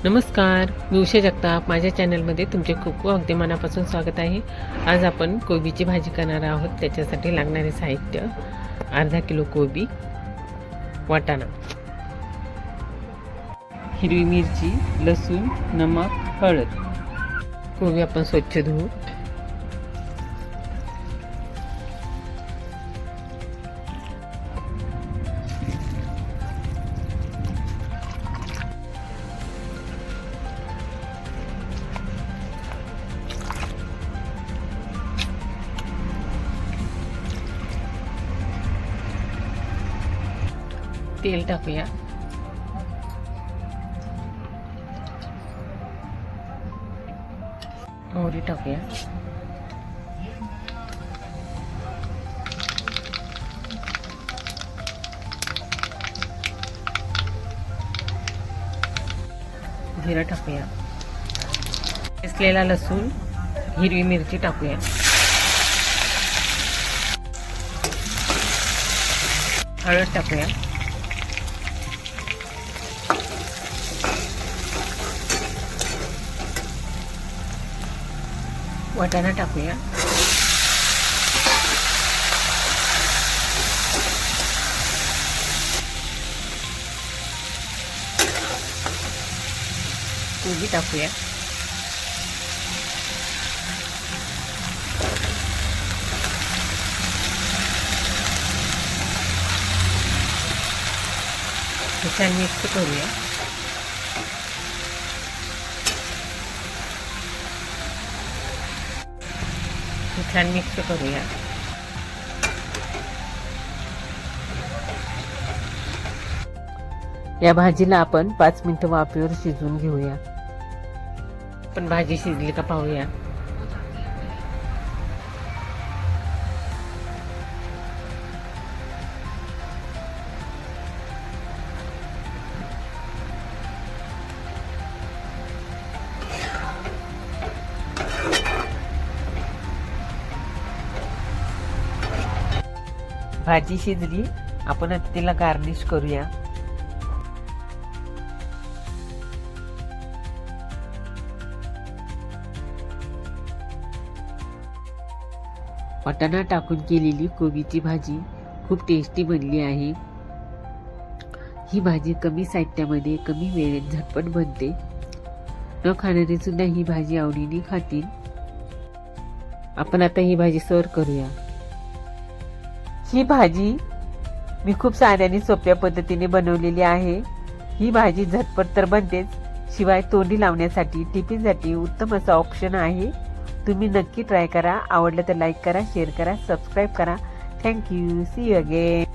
नमस्कार, मी उषा जगताप. माझ्या चॅनलमध्ये तुमचे खूप खूप अगदी मनापासून स्वागत आहे. आज आपण कोबीची भाजी करणार आहोत. त्याच्यासाठी लागणारे साहित्य: अर्धा किलो कोबी, वाटाणा, हिरवी मिरची, लसूण, नमक, हळद. कोबी आपण स्वच्छ धुवू. तेल टाकूया. मोहरी टाकूया. जिरं टाकूया. किसलेला लसूण, हिरवी मिरची टाकूया. हळद टाकूया. वाटाणा टाकूया. कोबी टाकूया. छान मिक्स करूया. छान मिक्स करूया. या भाजीला आपण 5 मिनिटं वाफेवर शिजवून घेऊया. पण भाजी शिजली का पाहूया. भाजी शिजली. आपण आता तिला गार्निश करूया. वाटाणा टाकून केलेली कोबीची भाजी खूप टेस्टी बनली आहे. ही भाजी कमी साहित्यामध्ये कमी वेळेत झटपट बनते. न खाणारे सुद्धा ही भाजी आवडीने खातील. आपण आता ही भाजी सर्व करूया. ही भाजी मी खूप साध्या आणि सोप्या पद्धतीने बनवलेली आहे. ही भाजी झटपट तर बनतेच, शिवाय तोंडी लावण्यासाठी टिफिनसाठी उत्तम असा ऑप्शन आहे. तुम्ही नक्की ट्राय करा. आवडलं तर लाईक करा, शेअर करा, सबस्क्राईब करा. थँक्यू. See you again.